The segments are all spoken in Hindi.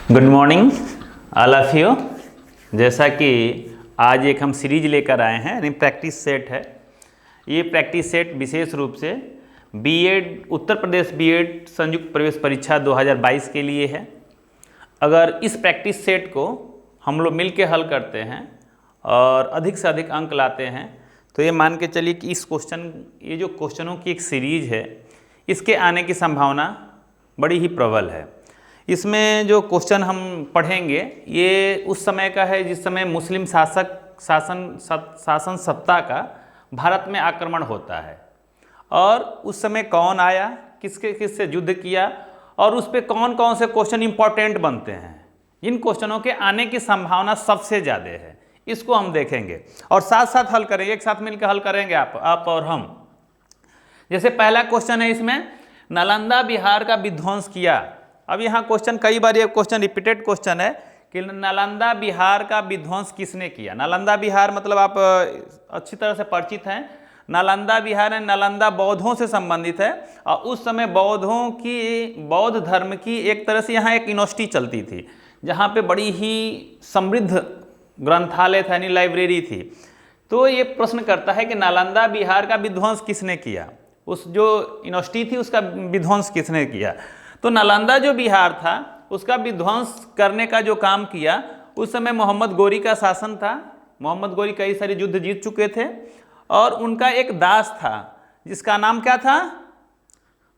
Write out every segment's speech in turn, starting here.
Good morning all of you. जैसा कि आज एक हम सीरीज लेकर आए हैं, यानी प्रैक्टिस सेट है। ये प्रैक्टिस सेट विशेष रूप से बीएड उत्तर प्रदेश बीएड संयुक्त प्रवेश परीक्षा 2022 के लिए है। अगर इस प्रैक्टिस सेट को हम लोग मिल के हल करते हैं और अधिक से अधिक अंक लाते हैं तो ये मान के चलिए कि ये जो क्वेश्चनों की एक सीरीज है, इसके आने की संभावना बड़ी ही प्रबल है। इसमें जो क्वेश्चन हम पढ़ेंगे ये उस समय का है जिस समय मुस्लिम शासन सत्ता का भारत में आक्रमण होता है, और उस समय कौन आया, किससे युद्ध किया और उस पर कौन कौन से क्वेश्चन इंपॉर्टेंट बनते हैं। इन क्वेश्चनों के आने की संभावना सबसे ज़्यादा है, इसको हम देखेंगे और साथ साथ हल करेंगे, एक साथ मिलकर हल करेंगे आप और हम। जैसे पहला क्वेश्चन है, इसमें नालंदा बिहार का विध्वंस किया। अब यहाँ क्वेश्चन कई बार ये क्वेश्चन रिपीटेड क्वेश्चन है कि नालंदा बिहार का विध्वंस किसने किया। नालंदा बिहार मतलब आप अच्छी तरह से परिचित हैं। नालंदा बिहार है, नालंदा बौद्धों से संबंधित है और उस समय बौद्ध धर्म की एक तरह से यहाँ एक यूनिवर्सिटी चलती थी जहाँ पे बड़ी ही समृद्ध ग्रंथालय था, यानी लाइब्रेरी थी। तो ये प्रश्न करता है कि नालंदा बिहार का विध्वंस किसने किया, उस जो यूनिवर्सिटी थी उसका विध्वंस किसने किया। तो नालंदा जो बिहार था उसका विध्वंस करने का जो काम किया, उस समय मोहम्मद गोरी का शासन था। मोहम्मद गोरी कई सारे युद्ध जीत चुके थे और उनका एक दास था जिसका नाम क्या था,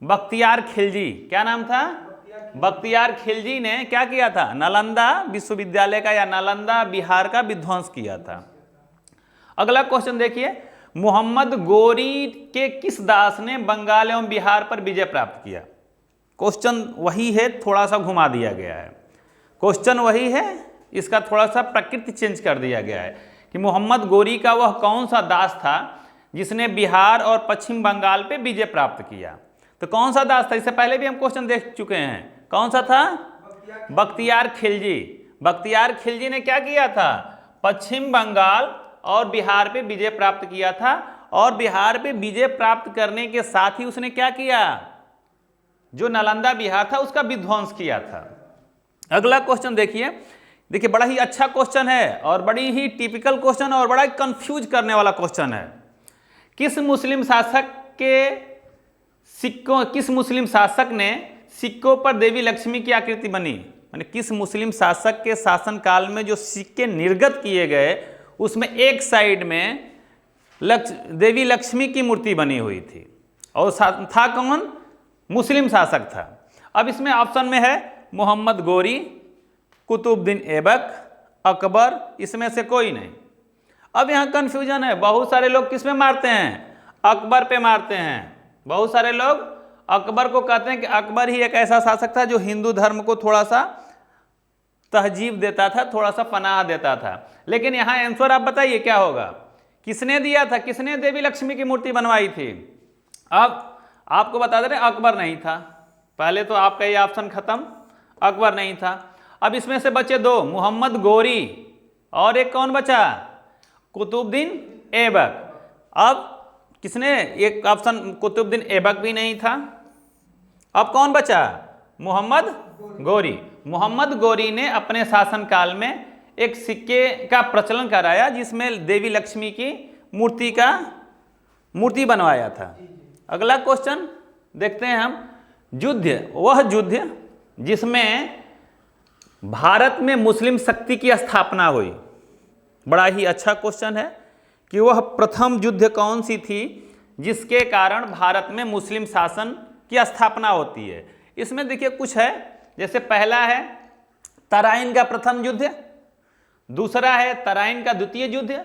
बख्तियार खिलजी। क्या नाम था? बख्तियार खिलजी ने क्या किया था, नालंदा विश्वविद्यालय का या नालंदा बिहार का विध्वंस किया था। अगला क्वेश्चन देखिए, मोहम्मद गोरी के किस दास ने बंगाल एवं बिहार पर विजय प्राप्त किया। क्वेश्चन वही है, थोड़ा सा घुमा दिया गया है। क्वेश्चन वही है, इसका थोड़ा सा प्रकृति चेंज कर दिया गया है कि मोहम्मद गोरी का वह कौन सा दास था जिसने बिहार और पश्चिम बंगाल पे विजय प्राप्त किया। तो कौन सा दास था, इससे पहले भी हम क्वेश्चन देख चुके हैं। कौन सा था? बख्तियार खिलजी। बख्तियार खिलजी ने क्या किया था, पश्चिम बंगाल और बिहार पे विजय प्राप्त किया था, और बिहार पे विजय प्राप्त करने के साथ ही उसने क्या किया, जो नालंदा बिहार था उसका विध्वंस किया था। अगला क्वेश्चन देखिए, बड़ा ही अच्छा क्वेश्चन है और बड़ी ही टिपिकल क्वेश्चन और बड़ा ही कंफ्यूज करने वाला क्वेश्चन है। किस मुस्लिम शासक ने सिक्कों पर देवी लक्ष्मी की आकृति बनी, यानी किस मुस्लिम शासक के शासनकाल में जो सिक्के निर्गत किए गए उसमें एक साइड में देवी लक्ष्मी की मूर्ति बनी हुई थी, और था कौन, मुस्लिम शासक था। अब इसमें ऑप्शन में है मोहम्मद गोरी, कुतुबुद्दीन ऐबक, अकबर, इसमें से कोई नहीं। अब यहाँ कन्फ्यूजन है, बहुत सारे लोग किस में मारते हैं, अकबर पे मारते हैं। बहुत सारे लोग अकबर को कहते हैं कि अकबर ही एक ऐसा शासक था जो हिंदू धर्म को थोड़ा सा तहजीब देता था, थोड़ा सा पनाह देता था। लेकिन यहाँ आंसर आप बताइए क्या होगा, किसने दिया था, किसने देवी लक्ष्मी की मूर्ति बनवाई थी। अब आपको बता दे रहे अकबर नहीं था, पहले तो आपका ये ऑप्शन खत्म, अकबर नहीं था। अब इसमें से बचे दो, मोहम्मद गोरी और एक कौन बचा, कुतुबुद्दीन ऐबक। अब किसने, एक ऑप्शन कुतुबुद्दीन ऐबक भी नहीं था। अब कौन बचा, मोहम्मद गोरी। मोहम्मद गोरी ने अपने शासनकाल में एक सिक्के का प्रचलन कराया जिसमें देवी लक्ष्मी की मूर्ति बनवाया था। अगला क्वेश्चन देखते हैं हम, वह युद्ध जिसमें भारत में मुस्लिम शक्ति की स्थापना हुई। बड़ा ही अच्छा क्वेश्चन है कि वह प्रथम युद्ध कौन सी थी जिसके कारण भारत में मुस्लिम शासन की स्थापना होती है। इसमें देखिए कुछ है, जैसे पहला है तराइन का प्रथम युद्ध, दूसरा है तराइन का द्वितीय युद्ध,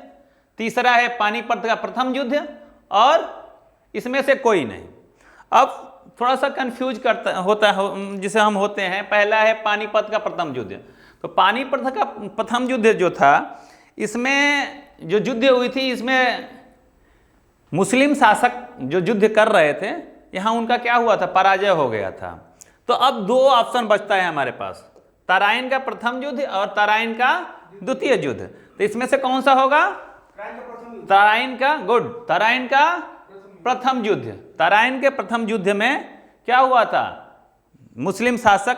तीसरा है पानीपत का प्रथम युद्ध, और इसमें से कोई नहीं। अब थोड़ा सा कंफ्यूज जिसे हम होते हैं, पहला है पानीपत का प्रथम युद्ध। तो पानीपत का प्रथम युद्ध जो था, इसमें जो युद्ध हुई थी, इसमें मुस्लिम शासक जो युद्ध कर रहे थे, यहाँ उनका क्या हुआ था, पराजय हो गया था। तो अब दो ऑप्शन बचता है हमारे पास, तराइन का प्रथम युद्ध और तराइन का द्वितीय युद्ध। तो इसमें से कौन सा होगा, तराइन का प्रथम युद्ध। तराइन के प्रथम युद्ध में क्या हुआ था, मुस्लिम शासक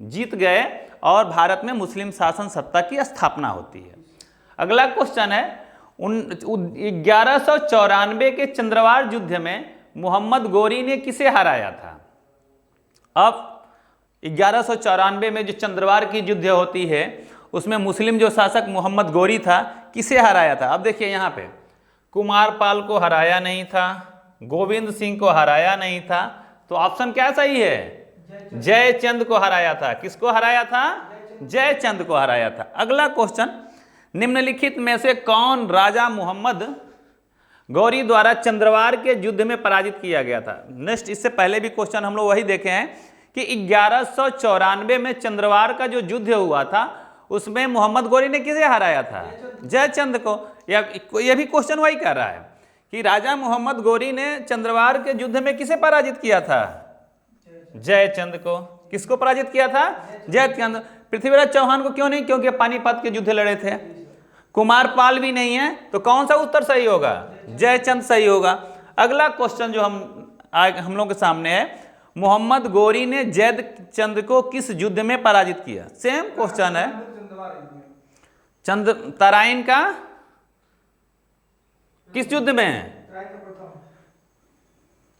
जीत गए और भारत में मुस्लिम शासन सत्ता की स्थापना होती है। अगला क्वेश्चन है 1194 के चंद्रवार युद्ध में मोहम्मद गोरी ने किसे हराया था? अब 1194 में जो चंद्रवार की युद्ध होती है उसमें मुस्लिम जो शासक मोहम्मद गोरी था किसे हराया था? अब देखिए यहाँ पे कुमारपाल को हराया नहीं था, गोविंद सिंह को हराया नहीं था, तो ऑप्शन क्या सही है? जयचंद को हराया था। किसको हराया था? जयचंद को हराया था। अगला क्वेश्चन, निम्नलिखित में से कौन राजा मोहम्मद गौरी द्वारा चंद्रवार के युद्ध में पराजित किया गया था? नेक्स्ट, इससे पहले भी क्वेश्चन हम लोग वही देखे हैं कि 1194 में चंद्रवार का जो युद्ध हुआ था उसमें मोहम्मद गौरी ने किसे हराया था? जयचंद को। यह भी क्वेश्चन वही कर रहा है कि राजा मोहम्मद गौरी ने चंद्रवार के युद्ध में किसे पराजित किया था? जयचंद को। किसको पराजित किया था? जयचंद। पृथ्वीराज चौहान को क्यों नहीं? क्योंकि पानीपत के युद्ध लड़े थे। कुमारपाल भी नहीं है, तो कौन सा उत्तर सही होगा? जयचंद सही होगा। अगला क्वेश्चन जो हम लोग के सामने है, मोहम्मद गौरी ने जयचंद को किस युद्ध में पराजित किया? सेम क्वेश्चन है। तराइन का किस युद्ध में?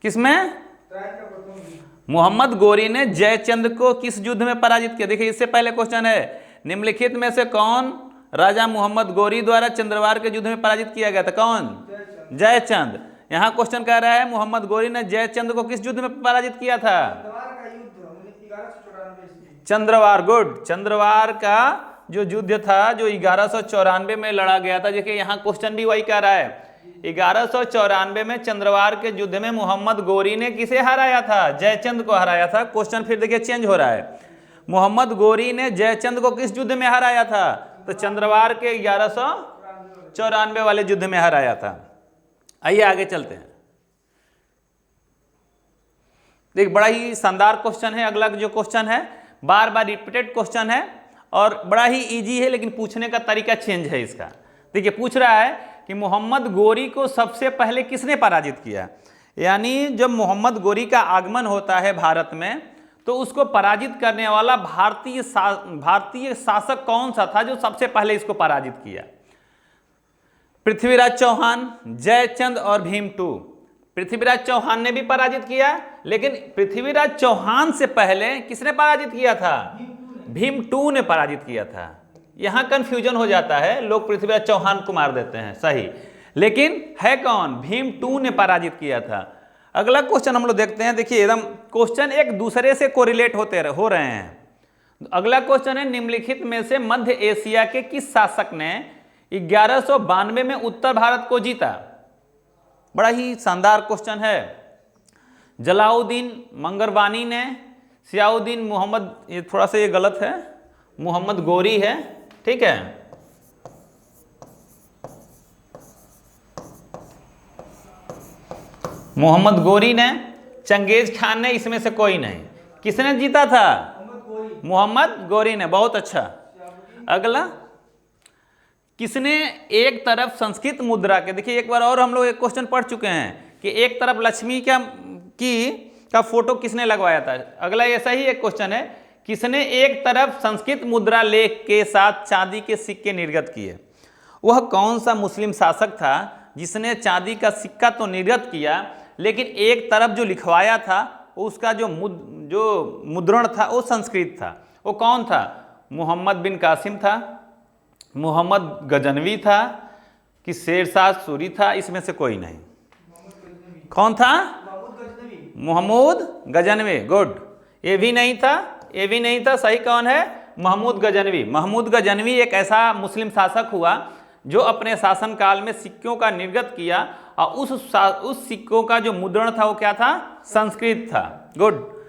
किसमें? मोहम्मद गौरी ने जयचंद को किस युद्ध में पराजित किया? देखिए इससे पहले क्वेश्चन है, निम्नलिखित में से कौन राजा मोहम्मद गौरी द्वारा चंद्रवार के युद्ध में पराजित किया गया था? कौन? जयचंद। यहाँ क्वेश्चन कह रहा है मोहम्मद गौरी ने जयचंद को किस युद्ध में पराजित किया था? चंद्रवार। गुड। चंद्रवार का जो युद्ध था जो 1194 में लड़ा गया था। देखिए यहाँ क्वेश्चन भी वही कह रहा है, 1194 में चंद्रवार के युद्ध में मोहम्मद गौरी ने किसे हराया था? जयचंद को हराया था। क्वेश्चन फिर देखिए चेंज हो रहा है, मोहम्मद गौरी ने जयचंद को किस युद्ध में हराया था? तो चंद्रवार के 1194 वाले युद्ध में हराया था। आइए आगे चलते हैं। देख, बड़ा ही शानदार क्वेश्चन है। अगला जो क्वेश्चन है बार बार रिपीटेड क्वेश्चन है और बड़ा ही इजी है, लेकिन पूछने का तरीका चेंज है इसका। देखिए पूछ रहा है कि मोहम्मद गौरी को सबसे पहले किसने पराजित किया? यानी जब मोहम्मद गौरी का आगमन होता है भारत में तो उसको पराजित करने वाला भारतीय शासक कौन सा था जो सबसे पहले इसको पराजित किया? पृथ्वीराज चौहान, जयचंद और भीम टू। पृथ्वीराज चौहान ने भी पराजित किया, लेकिन पृथ्वीराज चौहान से पहले किसने पराजित किया था? भीम टू ने पराजित किया था। यहां कंफ्यूजन हो जाता है, लोग पृथ्वीराज चौहान को मार देते हैं, सही, लेकिन है कौन? भीम टू ने पराजित किया था। अगला क्वेश्चन हम लोग देखते हैं। देखिए एकदम क्वेश्चन एक दूसरे से कोरिलेट हो रहे हैं। अगला क्वेश्चन है, निम्नलिखित में से मध्य एशिया के किस शासक ने 1192 में उत्तर भारत को जीता? बड़ा ही शानदार क्वेश्चन है। जलाउद्दीन मंगरवानी ने, सियाउद्दीन मोहम्मद, ये थोड़ा सा ये गलत है, मोहम्मद गौरी है, ठीक है। मोहम्मद गौरी ने, चंगेज खान ने, इसमें से कोई नहीं। किसने जीता था? मोहम्मद गौरी ने। बहुत अच्छा। अगला, किसने एक तरफ संस्कृत मुद्रा के, देखिए एक बार और हम लोग एक क्वेश्चन पढ़ चुके हैं कि एक तरफ लक्ष्मी का फोटो किसने लगवाया था? अगला ऐसा ही एक क्वेश्चन है, किसने एक तरफ संस्कृत मुद्रा लेख के साथ चांदी के सिक्के निर्गत किए? वह कौन सा मुस्लिम शासक था जिसने चांदी का सिक्का तो निर्गत किया, लेकिन एक तरफ जो लिखवाया था उसका जो मुद्रण था वो संस्कृत था? वो कौन था? मोहम्मद बिन कासिम था, मोहम्मद गजनवी था कि शेरशाह सूरी था? इसमें से कोई नहीं। कौन था? महमूद गजनवी। गुड। ये भी नहीं था, ये भी नहीं था। सही कौन है? महमूद गजनवी। महमूद गजनवी एक ऐसा मुस्लिम शासक हुआ जो अपने शासन काल में सिक्कों का निर्गत किया और उस सिक्कों का जो मुद्रण था वो क्या था? संस्कृत था। गुड।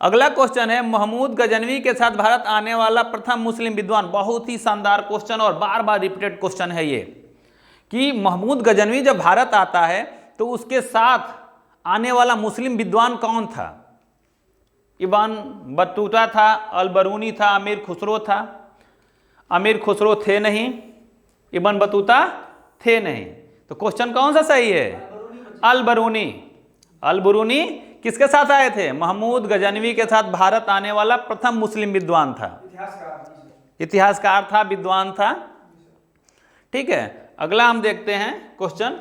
अगला क्वेश्चन है, महमूद गजनवी के साथ भारत आने वाला प्रथम मुस्लिम विद्वान। बहुत ही शानदार क्वेश्चन और बार बार रिपीटेड क्वेश्चन है ये, कि महमूद गजनवी जब भारत आता है तो उसके साथ आने वाला मुस्लिम विद्वान कौन था? इब्न बतूता था, अल-बरूनी था, अमीर खुसरो था? अमीर खुसरो थे नहीं, इब्न बतूता थे नहीं, तो क्वेश्चन कौन सा सही है? अल-बरूनी। अल-बरूनी किसके साथ आए थे? महमूद गजनवी के साथ भारत आने वाला प्रथम मुस्लिम विद्वान था। इतिहासकार था, विद्वान था। ठीक है, अगला हम देखते हैं क्वेश्चन।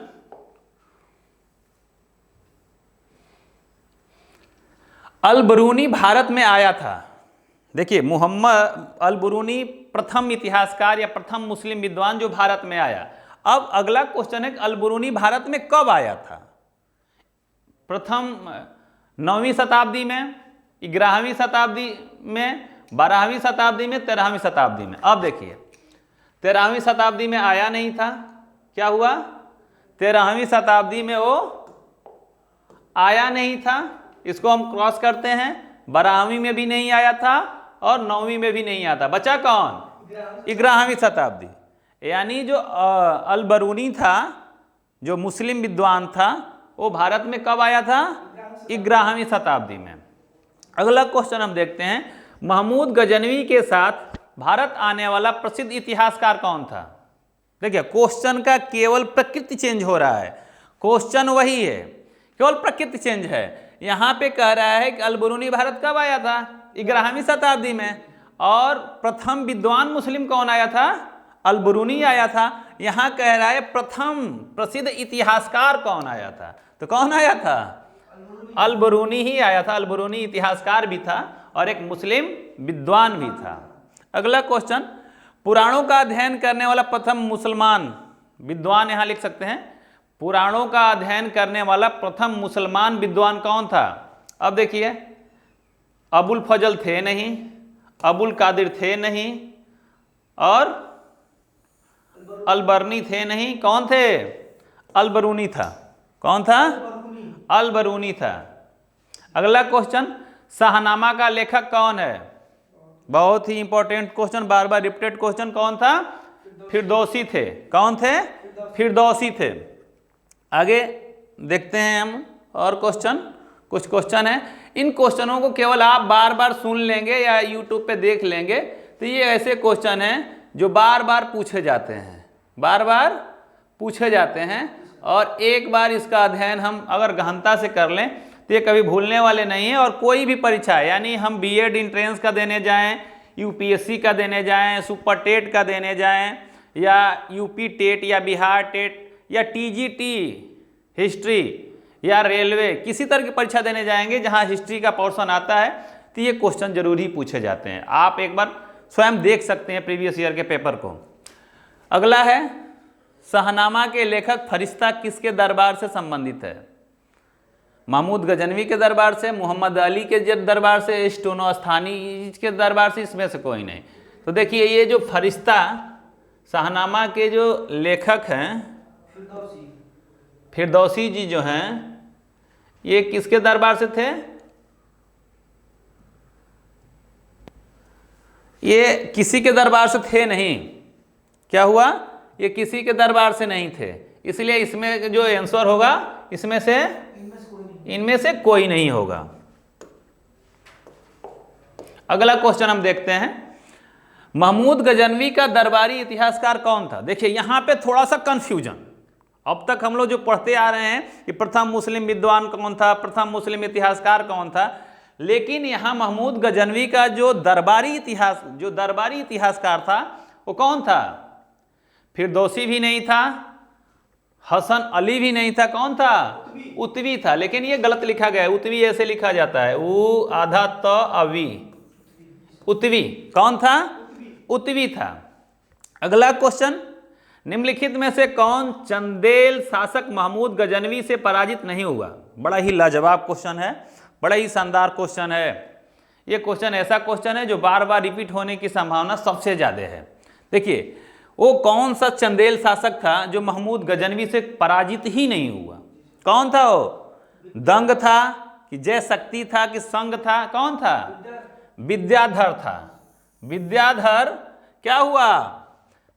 अल बरूनी भारत में आया था। देखिए, मोहम्मद अल बरूनी प्रथम इतिहासकार या प्रथम मुस्लिम विद्वान जो भारत में आया। अब अगला क्वेश्चन है कि अल बरूनी भारत में कब आया था? प्रथम 9वीं शताब्दी में, 11वीं शताब्दी में, 12वीं शताब्दी में, 13वीं शताब्दी में। अब देखिए, 13वीं शताब्दी में आया नहीं था। क्या हुआ? 13वीं शताब्दी में वो आया नहीं था। इसको हम क्रॉस करते हैं। 12वीं में भी नहीं आया था और 9वीं में भी नहीं आया था। बचा कौन? 11वीं शताब्दी। यानी जो अल बरूनी था, जो मुस्लिम विद्वान था, वो भारत में कब आया था? 11वीं शताब्दी में। अगला क्वेश्चन हम देखते हैं, महमूद गजनवी के साथ भारत आने वाला प्रसिद्ध इतिहासकार कौन था? देखिए, क्वेश्चन का केवल प्रकृति चेंज हो रहा है। क्वेश्चन वही है, केवल प्रकृति चेंज है। यहाँ पे कह रहा है कि अल बरूनी भारत कब आया था? 11वीं शताब्दी में। और प्रथम विद्वान मुस्लिम कौन आया था? अल बरूनी आया था। यहाँ कह रहा है प्रथम प्रसिद्ध इतिहासकार कौन आया था? तो कौन आया था? अल बरूनी ही आया था। अल बरूनी इतिहासकार भी था और एक मुस्लिम विद्वान भी था। अगला क्वेश्चन, पुराणों का अध्ययन करने वाला प्रथम मुसलमान विद्वान, यहाँ लिख सकते हैं, पुराणों का अध्ययन करने वाला प्रथम मुसलमान विद्वान कौन था? अब देखिए, अबुल फजल थे नहीं, अबुल कादिर थे नहीं, और अल बरनी थे नहीं। कौन थे? अल बरूनी था। कौन था? अल बरूनी था। अगला क्वेश्चन, शाहनामा का लेखक कौन है? बहुत ही इंपॉर्टेंट क्वेश्चन, बार बार रिपीटेड क्वेश्चन। कौन था? फिरदौसी थे। कौन थे? फिरदौसी थे। आगे देखते हैं हम और क्वेश्चन, कुछ क्वेश्चन है। इन क्वेश्चनों को केवल आप बार बार सुन लेंगे या यूट्यूब पे देख लेंगे, तो ये ऐसे क्वेश्चन हैं जो बार बार पूछे जाते हैं, बार बार पूछे जाते हैं। और एक बार इसका अध्ययन हम अगर गहनता से कर लें तो ये कभी भूलने वाले नहीं है। और कोई भी परीक्षा, यानी हम बीएड एंट्रेंस का देने जाएं, यूपीएससी का देने जाएं, सुपर टेट का देने जाएं, या यूपी टेट या बिहार टेट या टीजीटी हिस्ट्री या रेलवे, किसी तरह की परीक्षा देने जाएंगे जहां हिस्ट्री का पोर्शन आता है, तो ये क्वेश्चन जरूर ही पूछे जाते हैं। आप एक बार स्वयं देख सकते हैं प्रीवियस ईयर के पेपर को। अगला है, शाहनामा के लेखक फरिश्ता किसके दरबार से संबंधित है? महमूद गजनवी के दरबार से, मोहम्मद अली के दरबार से, स्टोनोस्थानी के दरबार से, इसमें से कोई नहीं। तो देखिए, ये जो फरिश्ता शाहनामा के जो लेखक हैं फिरदौसी जी जो हैं, ये किसके दरबार से थे? ये किसी के दरबार से थे नहीं। क्या हुआ? ये किसी के दरबार से नहीं थे। इसलिए इसमें जो आंसर होगा, इसमें से इनमें से कोई नहीं होगा। अगला क्वेश्चन हम देखते हैं, महमूद गजनवी का दरबारी इतिहासकार कौन था? देखिए, यहां पे थोड़ा सा कंफ्यूजन। अब तक हम लोग जो पढ़ते आ रहे हैं कि प्रथम मुस्लिम विद्वान कौन था, प्रथम मुस्लिम इतिहासकार कौन था, लेकिन यहाँ महमूद गजनवी का जो दरबारी इतिहासकार था वो कौन था? फिरदौसी भी नहीं था, हसन अली भी नहीं था। कौन था? उतवी था। लेकिन ये गलत लिखा गया है, उतवी ऐसे लिखा जाता है, उ आधा त अवी, उतवी। कौन था? उतवी था। अगला क्वेश्चन, निम्नलिखित में से कौन चंदेल शासक महमूद गजनवी से पराजित नहीं हुआ? बड़ा ही लाजवाब क्वेश्चन है, बड़ा ही शानदार क्वेश्चन है। ये क्वेश्चन ऐसा क्वेश्चन है जो बार बार रिपीट होने की संभावना सबसे ज्यादा है। देखिए, वो कौन सा चंदेल शासक था जो महमूद गजनवी से पराजित ही नहीं हुआ? कौन था वो? दंग था कि जय शक्ति था कि संग था? कौन था? विद्याधर था। विद्याधर क्या हुआ?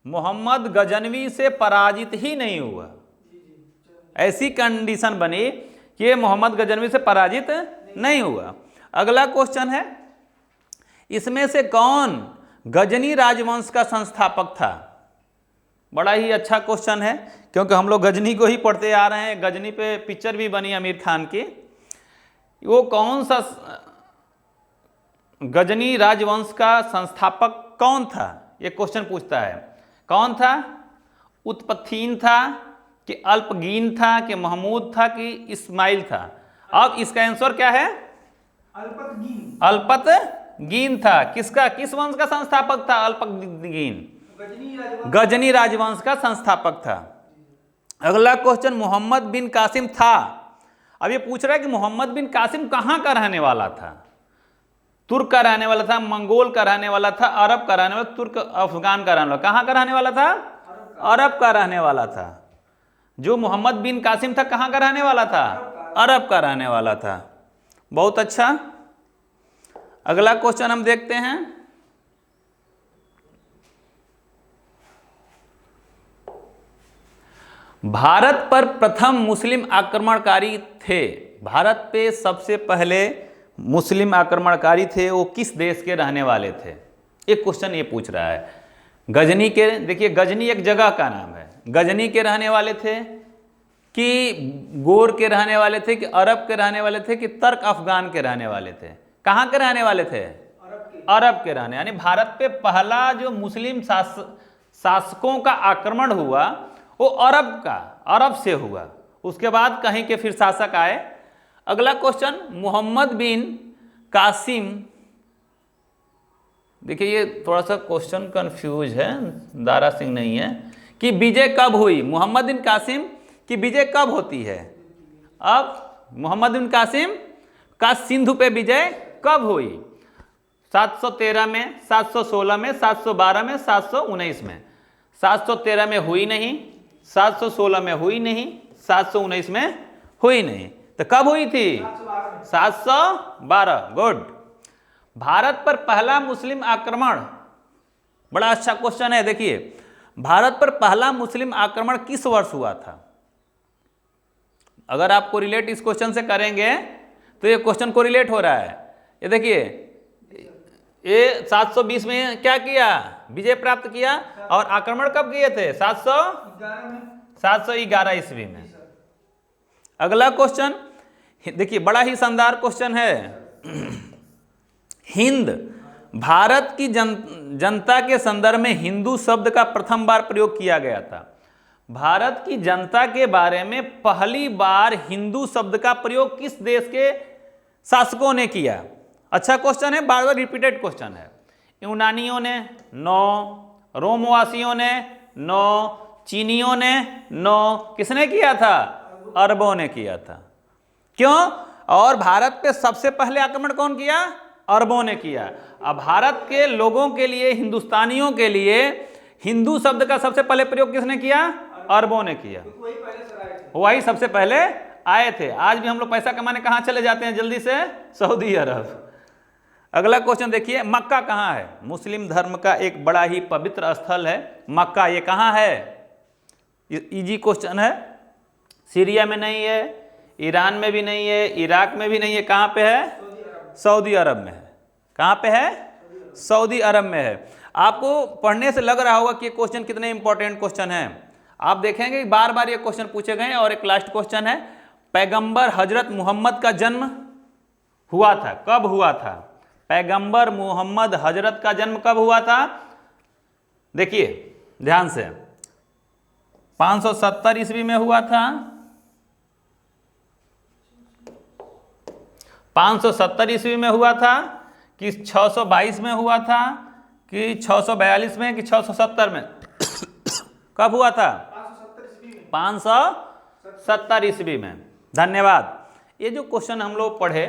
मोहम्मद गजनवी से पराजित ही नहीं हुआ। ऐसी कंडीशन बनी कि ये मोहम्मद गजनवी से पराजित नहीं हुआ। अगला क्वेश्चन है, इसमें से कौन गजनी राजवंश का संस्थापक था? बड़ा ही अच्छा क्वेश्चन है, क्योंकि हम लोग गजनी को ही पढ़ते आ रहे हैं। गजनी पे पिक्चर भी बनी आमिर खान की। वो कौन सा गजनी राजवंश का संस्थापक कौन था? ये क्वेश्चन पूछता है। कौन था? उत्पथीन था कि अल्पगीन था कि महमूद था कि इस्माइल था? अब इसका आंसर क्या है? अल्पतगीन था। किसका, किस वंश का संस्थापक था? अल्पगीन, गजनी राजवंश का संस्थापक था। अगला क्वेश्चन, मोहम्मद बिन कासिम था। अब ये पूछ रहा है कि मोहम्मद बिन कासिम कहाँ का रहने वाला था? तुर्क का रहने वाला था, मंगोल का रहने वाला था, अरब का रहने वाला, तुर्क अफगान का रहने वाला, कहाँ का रहने वाला था? अरब का रहने वाला था। जो मोहम्मद बिन कासिम था कहाँ का रहने वाला था? अरब का रहने वाला था। बहुत अच्छा। अगला क्वेश्चन हम देखते हैं। भारत पर प्रथम मुस्लिम आक्रमणकारी थे। भारत पे सबसे पहले मुस्लिम आक्रमणकारी थे, वो किस देश के रहने वाले थे? एक क्वेश्चन ये पूछ रहा है। गजनी के, देखिए गजनी एक जगह का नाम है। गजनी के रहने वाले थे कि गोर के रहने वाले थे कि अरब के रहने वाले थे कि तर्क अफगान के रहने वाले थे? कहाँ के रहने वाले थे? अरब के रहने, यानी भारत पे पहला जो मुस्लिम शासकों का आक्रमण हुआ वो अरब से हुआ। उसके बाद कहीं के फिर शासक आए। अगला क्वेश्चन, मोहम्मद बिन कासिम, देखिए ये थोड़ा सा क्वेश्चन कंफ्यूज है, दारा सिंह नहीं है, कि विजय कब हुई? मोहम्मद बिन कासिम की विजय कब होती है? अब मोहम्मद बिन कासिम का सिंधु पे विजय कब हुई? 713 में, 716 में, 712 में, 719 में? 713 में हुई नहीं, 716 में हुई नहीं, 719 में हुई नहीं, तो कब हुई थी? 712। गुड। भारत पर पहला मुस्लिम आक्रमण, बड़ा अच्छा क्वेश्चन है। देखिए भारत पर पहला मुस्लिम आक्रमण किस वर्ष हुआ था? अगर आपको रिलेट इस क्वेश्चन से करेंगे तो ये क्वेश्चन को रिलेट हो रहा है। ये देखिए, ये 720 में क्या किया? विजय प्राप्त किया। और आक्रमण कब किए थे? 711 ईस्वी में। अगला क्वेश्चन देखिए, बड़ा ही शानदार क्वेश्चन है। हिंद, भारत की जनता के संदर्भ में हिंदू शब्द का प्रथम बार प्रयोग किया गया था। भारत की जनता के बारे में पहली बार हिंदू शब्द का प्रयोग किस देश के शासकों ने किया? अच्छा क्वेश्चन है, बार बार रिपीटेड क्वेश्चन है। यूनानियों ने 9, रोमवासियों ने 9, चीनियों ने 9, किसने किया था? अरबों ने किया था। क्यों? और भारत पे सबसे पहले आक्रमण कौन किया? अरबों ने किया। अब भारत के लोगों के लिए, हिंदुस्तानियों के लिए हिंदू शब्द का सबसे पहले प्रयोग किसने किया? अरबों ने किया। वही सबसे पहले आए थे। आज भी हम लोग पैसा कमाने कहाँ चले जाते हैं जल्दी से? सऊदी अरब। अगला क्वेश्चन देखिए, मक्का कहाँ है? मुस्लिम धर्म का एक बड़ा ही पवित्र स्थल है मक्का। ये कहाँ है? इजी क्वेश्चन है। सीरिया में नहीं है, ईरान में भी नहीं है, इराक में भी नहीं है। कहाँ पे है? सऊदी अरब में है। कहाँ पे है? सऊदी अरब में है। आपको पढ़ने से लग रहा होगा कि ये क्वेश्चन कितने इंपॉर्टेंट क्वेश्चन है। आप देखेंगे कि बार बार ये क्वेश्चन पूछे गए। और एक लास्ट क्वेश्चन है, पैगंबर हजरत मोहम्मद का जन्म हुआ था, कब हुआ था? पैगंबर मोहम्मद हजरत का जन्म कब हुआ था? देखिए ध्यान से, 570 ईस्वी में हुआ था, 570 ईस्वी में हुआ था कि 622 में हुआ था कि 642 में कि 670 में? कब हुआ था? 570 ईस्वी में। धन्यवाद। ये जो क्वेश्चन हम लोग पढ़े,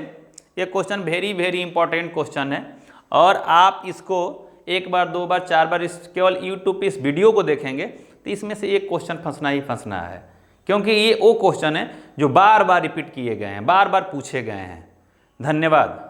ये question very very important question है। और आप इसको एक बार, दो बार, चार बार इस केवल यूट्यूब पे इस वीडियो को देखेंगे तो इसमें से एक क्वेश्चन फंसना ही फंसना है, क्योंकि ये वो क्वेश्चन है जो बार बार रिपीट किए गए हैं, बार बार पूछे गए हैं। धन्यवाद।